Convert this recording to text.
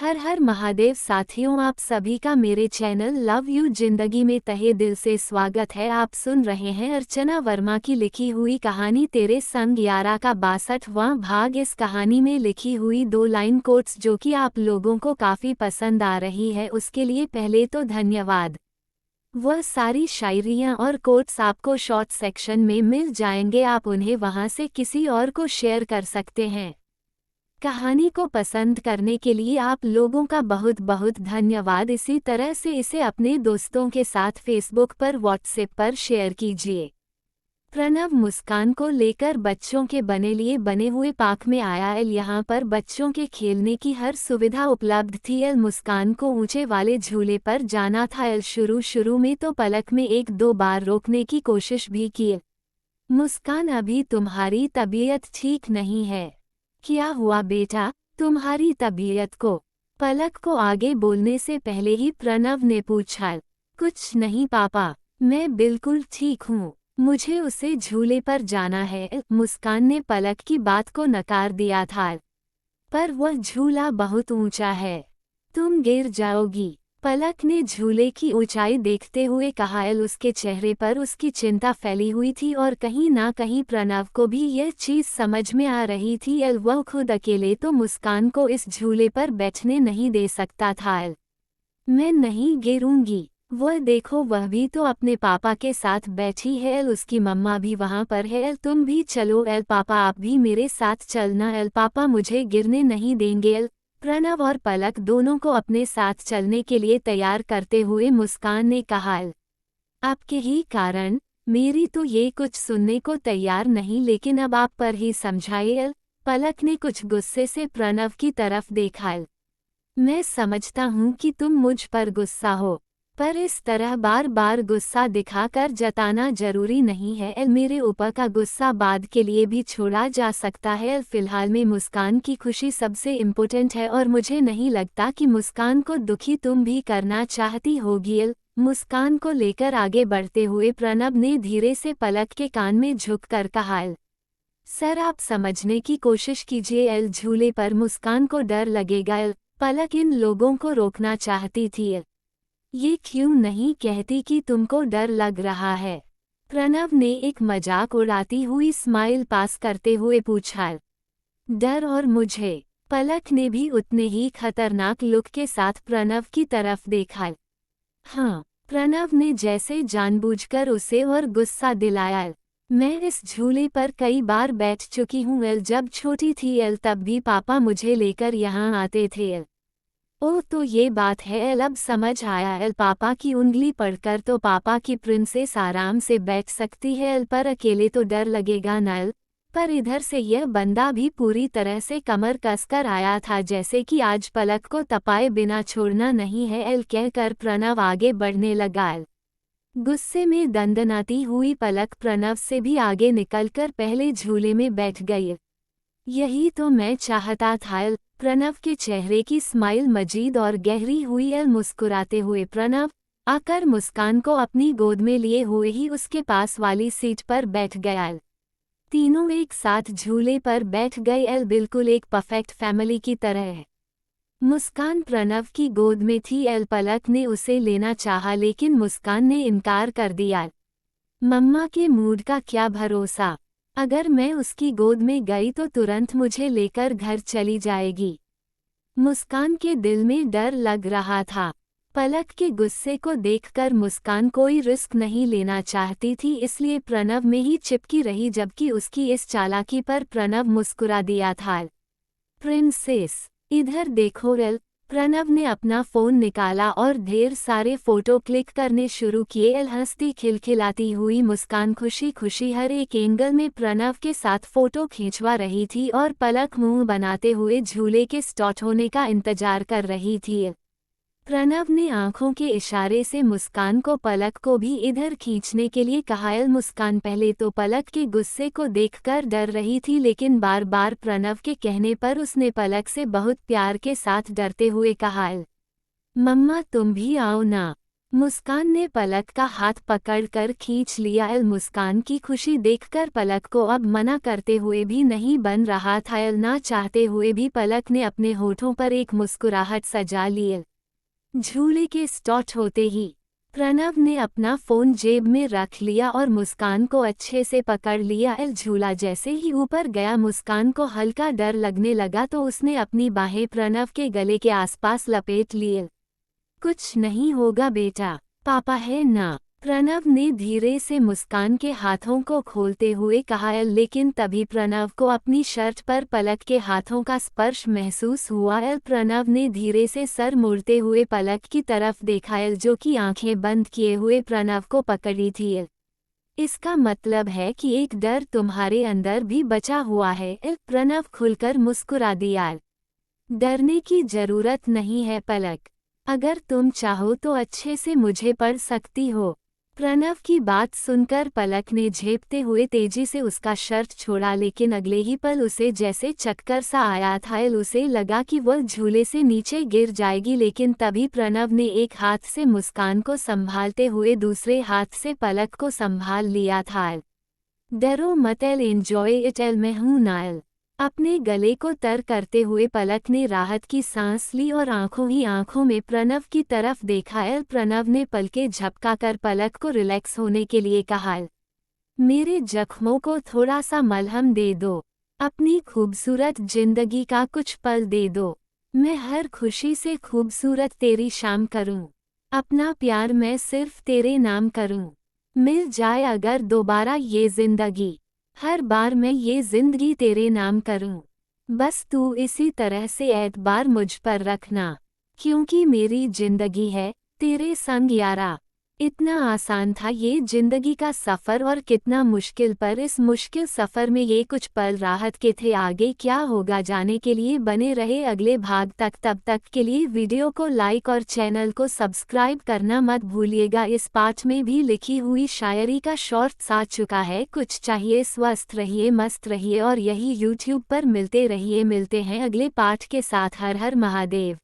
हर हर महादेव साथियों, आप सभी का मेरे चैनल लव यू जिंदगी में तहे दिल से स्वागत है। आप सुन रहे हैं अर्चना वर्मा की लिखी हुई कहानी तेरे संग यारा का 62वां भाग। इस कहानी में लिखी हुई 2 लाइन कोट्स जो कि आप लोगों को काफ़ी पसंद आ रही है, उसके लिए पहले तो धन्यवाद। वह सारी शायरियाँ और कोट्स आपको शॉर्ट सेक्शन में मिल जाएंगे, आप उन्हें वहां से किसी और को शेयर कर सकते हैं। कहानी को पसंद करने के लिए आप लोगों का बहुत बहुत धन्यवाद। इसी तरह से इसे अपने दोस्तों के साथ फेसबुक पर व्हाट्सएप पर शेयर कीजिए। प्रणव मुस्कान को लेकर बच्चों के बने हुए पार्क में आया। यहाँ पर बच्चों के खेलने की हर सुविधा उपलब्ध थी। मुस्कान को ऊंचे वाले झूले पर जाना था। शुरू में तो पलक में 1-2 बार रोकने की कोशिश भी की। मुस्कान, अभी तुम्हारी तबीयत ठीक नहीं है। क्या हुआ बेटा, तुम्हारी तबीयत को? पलक को आगे बोलने से पहले ही प्रणव ने पूछा। कुछ नहीं पापा, मैं बिल्कुल ठीक हूँ, मुझे उसे झूले पर जाना है। मुस्कान ने पलक की बात को नकार दिया था। पर वह झूला बहुत ऊंचा है, तुम गिर जाओगी। पलक ने झूले की ऊंचाई देखते हुए कहा। उसके चेहरे पर उसकी चिंता फैली हुई थी और कहीं ना कहीं प्रणव को भी यह चीज समझ में आ रही थी। वह खुद अकेले तो मुस्कान को इस झूले पर बैठने नहीं दे सकता था। मैं नहीं गिरूंगी, वह देखो वह भी तो अपने पापा के साथ बैठी है। उसकी मम्मा भी वहां पर है। तुम भी चलो। पापा आप भी मेरे साथ चलना। पापा मुझे गिरने नहीं देंगे। प्रणव और पलक दोनों को अपने साथ चलने के लिए तैयार करते हुए मुस्कान ने कहा। आपके ही कारण मेरी तो ये कुछ सुनने को तैयार नहीं, लेकिन अब आप पर ही समझाइए। पलक ने कुछ गुस्से से प्रणव की तरफ देखा। मैं समझता हूँ कि तुम मुझ पर गुस्सा हो, पर इस तरह बार बार गुस्सा दिखाकर जताना जरूरी नहीं है। मेरे ऊपर का गुस्सा बाद के लिए भी छोड़ा जा सकता है। फिलहाल में मुस्कान की खुशी सबसे इम्पोर्टेंट है और मुझे नहीं लगता कि मुस्कान को दुखी तुम भी करना चाहती होगी। मुस्कान को लेकर आगे बढ़ते हुए प्रणव ने धीरे से पलक के कान में झुककर कहा। सर आप समझने की कोशिश कीजिए। झूले पर मुस्कान को डर लगेगा। पलक इन लोगों को रोकना चाहती थी। ये क्यों नहीं कहती कि तुमको डर लग रहा है? प्रणव ने एक मजाक उड़ाती हुई स्माइल पास करते हुए पूछा। डर और मुझे? पलक ने भी उतने ही खतरनाक लुक के साथ प्रणव की तरफ देखा। हाँ, प्रणव ने जैसे जानबूझकर उसे और गुस्सा दिलाया। मैं इस झूले पर कई बार बैठ चुकी हूँ। जब छोटी थी तब भी पापा मुझे लेकर यहाँ आते थे। ओह तो ये बात है। अब समझ आया। पापा की उंगली पड़कर तो पापा की प्रिंसेस आराम से बैठ सकती है, पर अकेले तो डर लगेगा ना। पर इधर से यह बंदा भी पूरी तरह से कमर कसकर आया था, जैसे कि आज पलक को तपाए बिना छोड़ना नहीं है। कहकर प्रणव आगे बढ़ने लगा। गुस्से में दंदनाती हुई पलक प्रणव से भी आगे निकलकर पहले झूले में बैठ गई। यही तो मैं चाहता था। प्रणव के चेहरे की स्माइल मजीद और गहरी हुई। मुस्कुराते हुए प्रणव आकर मुस्कान को अपनी गोद में लिए हुए ही उसके पास वाली सीट पर बैठ गया। तीनों एक साथ झूले पर बैठ गए, बिल्कुल एक परफेक्ट फैमिली की तरह। मुस्कान प्रणव की गोद में थी। पलक ने उसे लेना चाहा, लेकिन मुस्कान ने इनकार कर दिया। मम्मा के मूड का क्या भरोसा, अगर मैं उसकी गोद में गई तो तुरंत मुझे लेकर घर चली जाएगी। मुस्कान के दिल में डर लग रहा था। पलक के गुस्से को देखकर मुस्कान कोई रिस्क नहीं लेना चाहती थी, इसलिए प्रणव में ही चिपकी रही, जबकि उसकी इस चालाकी पर प्रणव मुस्कुरा दिया था। प्रिंसेस इधर देखो। प्रणव ने अपना फोन निकाला और ढेर सारे फोटो क्लिक करने शुरू किए। हंसती खिलखिलाती हुई मुस्कान खुशी खुशी हर एक एंगल में प्रणव के साथ फोटो खींचवा रही थी और पलक मुंह बनाते हुए झूले के स्टार्ट होने का इंतजार कर रही थी। प्रणव ने आंखों के इशारे से मुस्कान को पलक को भी इधर खींचने के लिए कहा। मुस्कान पहले तो पलक के गुस्से को देखकर डर रही थी, लेकिन बार बार प्रणव के कहने पर उसने पलक से बहुत प्यार के साथ डरते हुए कहा। मम्मा तुम भी आओ ना, मुस्कान ने पलक का हाथ पकड़कर खींच लिया। मुस्कान की खुशी देखकर पलक को अब मना करते हुए भी नहीं बन रहा था। ना चाहते हुए भी पलक ने अपने होठों पर एक मुस्कुराहट सजा ली। झूले के स्टार्ट होते ही प्रणव ने अपना फोन जेब में रख लिया और मुस्कान को अच्छे से पकड़ लिया। झूला जैसे ही ऊपर गया मुस्कान को हल्का डर लगने लगा तो उसने अपनी बाहें प्रणव के गले के आसपास लपेट लिए। कुछ नहीं होगा बेटा, पापा है ना, प्रणव ने धीरे से मुस्कान के हाथों को खोलते हुए कहा। लेकिन तभी प्रणव को अपनी शर्ट पर पलक के हाथों का स्पर्श महसूस हुआ। प्रणव ने धीरे से सर मुड़ते हुए पलक की तरफ देखा जो कि आंखें बंद किए हुए प्रणव को पकड़ी थी। इसका मतलब है कि एक डर तुम्हारे अंदर भी बचा हुआ है। प्रणव खुलकर मुस्कुरा दिया। डरने की जरूरत नहीं है पलक, अगर तुम चाहो तो अच्छे से मुझे पढ़ सकती हो। प्रणव की बात सुनकर पलक ने झेपते हुए तेजी से उसका शर्ट छोड़ा, लेकिन अगले ही पल उसे जैसे चक्कर सा आया था। उसे लगा कि वह झूले से नीचे गिर जाएगी, लेकिन तभी प्रणव ने एक हाथ से मुस्कान को संभालते हुए दूसरे हाथ से पलक को संभाल लिया था। डरो मत, एंजॉय इट, मैं हूं ना। अपने गले को तर करते हुए पलक ने राहत की सांस ली और आंखों ही आंखों में प्रणव की तरफ देखा। प्रणव ने पलकें झपकाकर पलक को रिलैक्स होने के लिए कहा। मेरे जख्मों को थोड़ा सा मलहम दे दो, अपनी खूबसूरत जिंदगी का कुछ पल दे दो। मैं हर खुशी से खूबसूरत तेरी शाम करूं, अपना प्यार मैं सिर्फ तेरे नाम करूं। मिल जाए अगर दोबारा ये जिंदगी, हर बार मैं ये जिंदगी तेरे नाम करूं। बस तू इसी तरह से एतबार मुझ पर रखना, क्योंकि मेरी जिंदगी है तेरे संग यारा। इतना आसान था ये जिंदगी का सफ़र और कितना मुश्किल, पर इस मुश्किल सफ़र में ये कुछ पल राहत के थे। आगे क्या होगा जाने के लिए बने रहे अगले भाग तक। तब तक के लिए वीडियो को लाइक और चैनल को सब्सक्राइब करना मत भूलिएगा। इस पाठ में भी लिखी हुई शायरी का शॉर्ट्स आ चुका है। कुछ चाहिए, स्वस्थ रहिए, मस्त रहिए और यही यूट्यूब पर मिलते रहिए। मिलते हैं अगले पाठ के साथ। हर हर महादेव।